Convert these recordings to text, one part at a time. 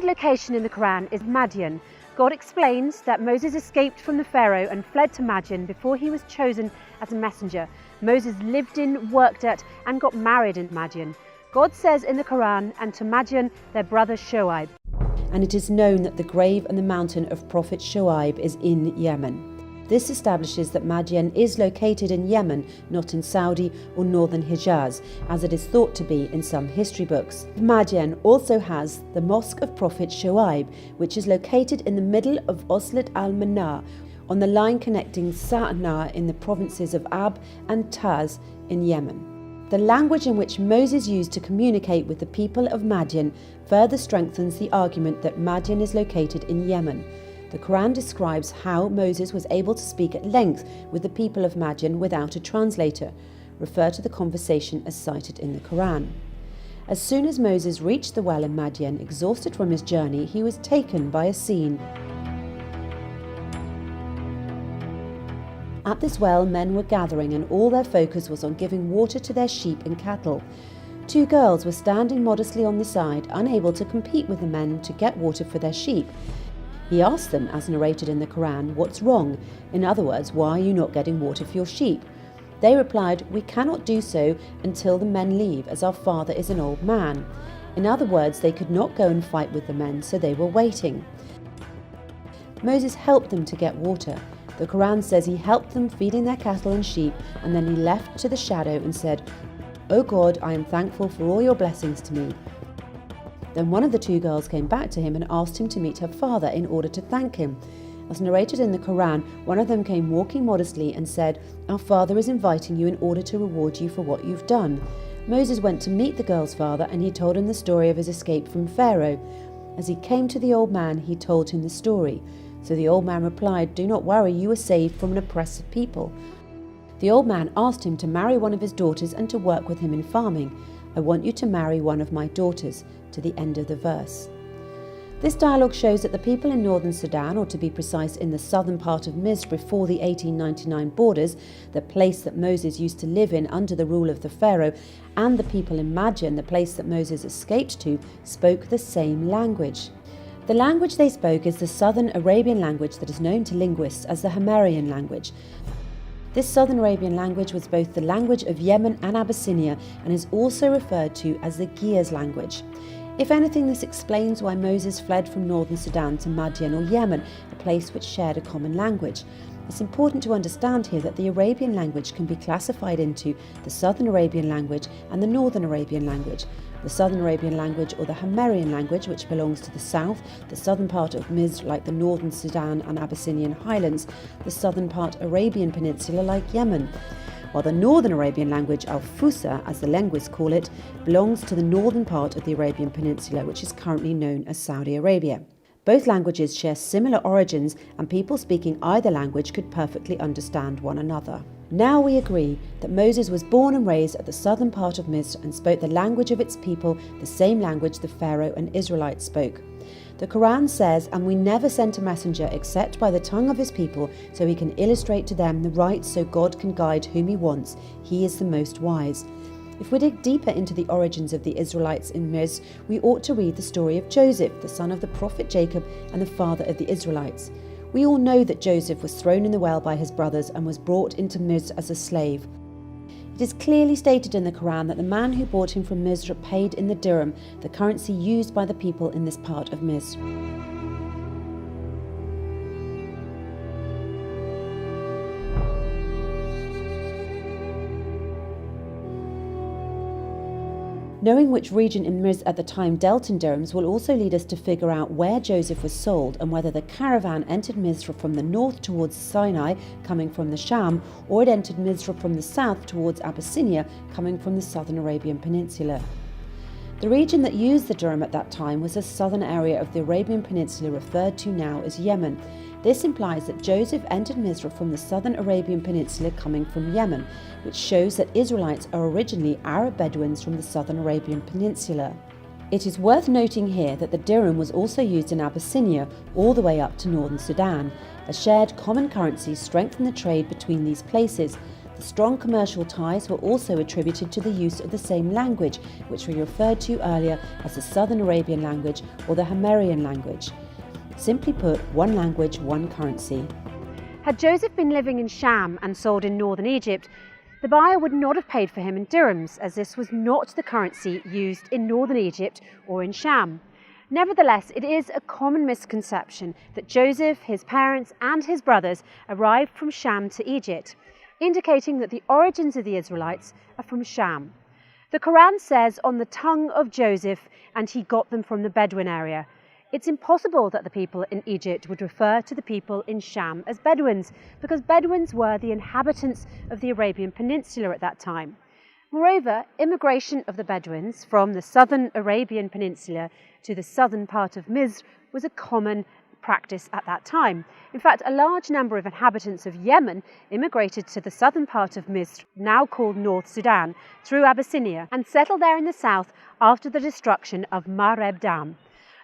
third location in the Quran is Madian. God explains that Moses escaped from the Pharaoh and fled to Madian before he was chosen as a messenger. Moses lived in, worked at, and got married in Madian. God says in the Quran, and to Madian their brother Shu'ayb. And it is known that the grave and the mountain of Prophet Shu'ayb is in Yemen. This establishes that Madian is located in Yemen, not in Saudi or northern Hijaz, as it is thought to be in some history books. Madian also has the Mosque of Prophet Shu'ayb, which is located in the middle of Oslat al-Manar, on the line connecting Sa'na in the provinces of Ab and Taz in Yemen. The language in which Moses used to communicate with the people of Madian further strengthens the argument that Madian is located in Yemen. The Quran describes how Moses was able to speak at length with the people of Madian without a translator. Refer to the conversation as cited in the Quran. As soon as Moses reached the well in Madian, exhausted from his journey, he was taken by a scene. At this well, men were gathering, and all their focus was on giving water to their sheep and cattle. Two girls were standing modestly on the side, unable to compete with the men to get water for their sheep. He asked them, as narrated in the Quran, what's wrong? In other words, why are you not getting water for your sheep? They replied, we cannot do so until the men leave, as our father is an old man. In other words, they could not go and fight with the men, so they were waiting. Moses helped them to get water. The Quran says he helped them feeding their cattle and sheep, and then he left to the shadow and said, O God, I am thankful for all your blessings to me. Then one of the two girls came back to him and asked him to meet her father in order to thank him. As narrated in the Quran, one of them came walking modestly and said, our father is inviting you in order to reward you for what you've done. Moses went to meet the girl's father, and he told him the story of his escape from Pharaoh. As he came to the old man, he told him the story. So the old man replied, do not worry, you were saved from an oppressive people. The old man asked him to marry one of his daughters and to work with him in farming. I want you to marry one of my daughters, to the end of the verse. This dialogue shows that the people in northern Sudan, or to be precise in the southern part of Misr before the 1899 borders, the place that Moses used to live in under the rule of the Pharaoh, and the people in Madian, the place that Moses escaped to, spoke the same language. The language they spoke is the southern Arabian language that is known to linguists as the Hammerian language. This southern Arabian language was both the language of Yemen and Abyssinia, and is also referred to as the Gears language. If anything, this explains why Moses fled from northern Sudan to Madian or Yemen, a place which shared a common language. It's important to understand here that the Arabian language can be classified into the southern Arabian language and the northern Arabian language. The southern Arabian language, or the Hammerian language, which belongs to the south, the southern part of Misr like the northern Sudan and Abyssinian highlands, the southern part Arabian peninsula like Yemen. While the northern Arabian language, Al-Fusa, as the linguists call it, belongs to the northern part of the Arabian Peninsula, which is currently known as Saudi Arabia. Both languages share similar origins, and people speaking either language could perfectly understand one another. Now we agree that Moses was born and raised at the southern part of Misr and spoke the language of its people, the same language the Pharaoh and Israelites spoke. The Quran says, and we never sent a messenger except by the tongue of his people, so he can illustrate to them the right, so God can guide whom he wants. He is the most wise. If we dig deeper into the origins of the Israelites in Misr, we ought to read the story of Joseph, the son of the prophet Jacob and the father of the Israelites. We all know that Joseph was thrown in the well by his brothers and was brought into Misr as a slave. It is clearly stated in the Quran that the man who bought him from Misr paid in the dirham, the currency used by the people in this part of Misr. Knowing which region in Misr at the time dealt in dirhams will also lead us to figure out where Joseph was sold and whether the caravan entered Misr from the north towards Sinai, coming from the Sham, or it entered Misr from the south towards Abyssinia, coming from the southern Arabian Peninsula. The region that used the dirham at that time was the southern area of the Arabian Peninsula referred to now as Yemen. This implies that Joseph entered Misr from the southern Arabian Peninsula coming from Yemen, which shows that Israelites are originally Arab Bedouins from the southern Arabian Peninsula. It is worth noting here that the dirham was also used in Abyssinia all the way up to northern Sudan. A shared common currency strengthened the trade between these places. The Strong commercial ties were also attributed to the use of the same language, which we referred to earlier as the Southern Arabian language or the Hammerian language. Simply put, one language, one currency. Had Joseph been living in Sham and sold in northern Egypt, the buyer would not have paid for him in dirhams, as this was not the currency used in northern Egypt or in Sham. Nevertheless, it is a common misconception that Joseph, his parents and his brothers arrived from Sham to Egypt, indicating that the origins of the Israelites are from Sham. The Quran says on the tongue of Joseph, and he got them from the Bedouin area. It's impossible that the people in Egypt would refer to the people in Sham as Bedouins, because Bedouins were the inhabitants of the Arabian Peninsula at that time. Moreover, immigration of the Bedouins from the southern Arabian Peninsula to the southern part of Misr was a common practice at that time. In fact, a large number of inhabitants of Yemen immigrated to the southern part of Misr, now called North Sudan, through Abyssinia, and settled there in the south after the destruction of Mareb Dam.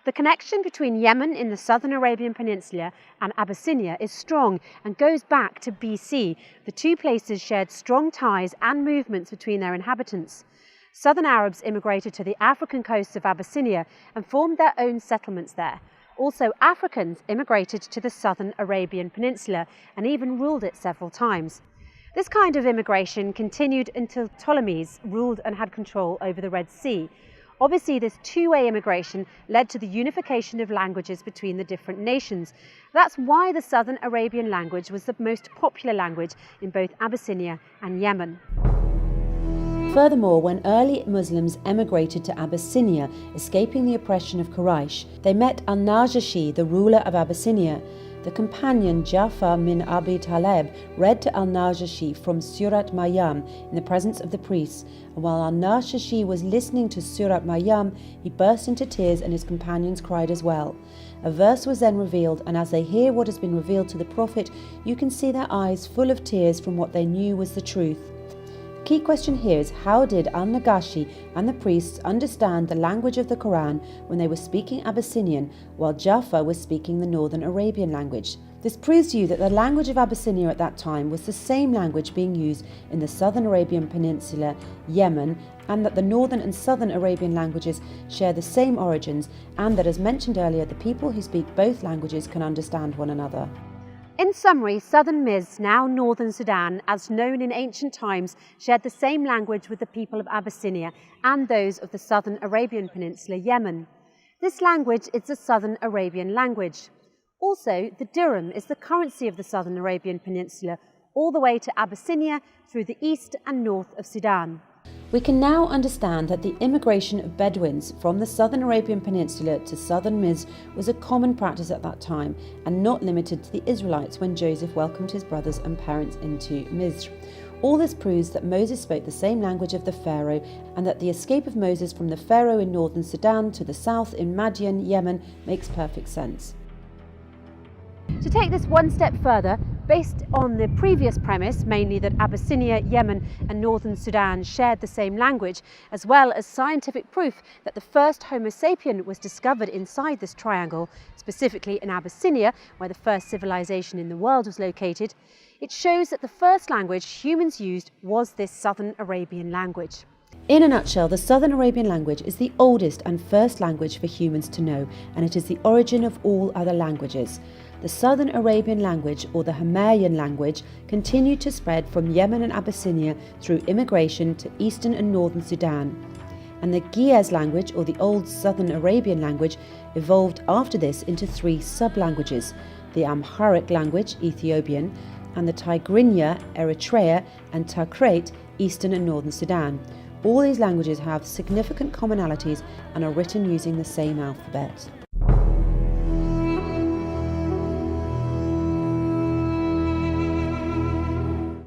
The connection between Yemen in the southern Arabian Peninsula and Abyssinia is strong and goes back to BC. The two places shared strong ties and movements between their inhabitants. Southern Arabs immigrated to the African coasts of Abyssinia and formed their own settlements there. Also, Africans immigrated to the southern Arabian Peninsula and even ruled it several times. This kind of immigration continued until Ptolemies ruled and had control over the Red Sea. Obviously, this two-way immigration led to the unification of languages between the different nations. That's why the Southern Arabian language was the most popular language in both Abyssinia and Yemen. Furthermore, when early Muslims emigrated to Abyssinia, escaping the oppression of Quraysh, they met al-Najashi, the ruler of Abyssinia. The companion Ja'far bin Abi Talib read to al-Najashi from Surat Maryam in the presence of the priests, and while al-Najashi was listening to Surat Maryam, he burst into tears and his companions cried as well. A verse was then revealed, and as they hear what has been revealed to the Prophet, you can see their eyes full of tears from what they knew was the truth. The key question here is, how did al-Najashi and the priests understand the language of the Quran when they were speaking Abyssinian while Ja'far was speaking the Northern Arabian language? This proves to you that the language of Abyssinia at that time was the same language being used in the Southern Arabian Peninsula, Yemen, and that the Northern and Southern Arabian languages share the same origins, and that, as mentioned earlier, the people who speak both languages can understand one another. In summary, southern Misr, now northern Sudan, as known in ancient times, shared the same language with the people of Abyssinia and those of the southern Arabian Peninsula, Yemen. This language is the Southern Arabian language. Also, the dirham is the currency of the southern Arabian Peninsula, all the way to Abyssinia through the east and north of Sudan. We can now understand that the immigration of Bedouins from the southern Arabian Peninsula to southern Misr was a common practice at that time and not limited to the Israelites when Joseph welcomed his brothers and parents into Misr. All this proves that Moses spoke the same language of the Pharaoh, and that the escape of Moses from the Pharaoh in northern Sudan to the south in Madian, Yemen, makes perfect sense. To take this one step further, based on the previous premise, mainly that Abyssinia, Yemen and northern Sudan shared the same language, as well as scientific proof that the first Homo sapien was discovered inside this triangle, specifically in Abyssinia, where the first civilization in the world was located, it shows that the first language humans used was this Southern Arabian language. In a nutshell, the Southern Arabian language is the oldest and first language for humans to know, and it is the origin of all other languages. The Southern Arabian language, or the Hammerian language, continued to spread from Yemen and Abyssinia through immigration to eastern and northern Sudan. And the Ge'ez language, or the Old Southern Arabian language, evolved after this into three sub-languages: the Amharic language, Ethiopian, and the Tigrinya, Eritrea, and Takrit, eastern and northern Sudan. All these languages have significant commonalities and are written using the same alphabet.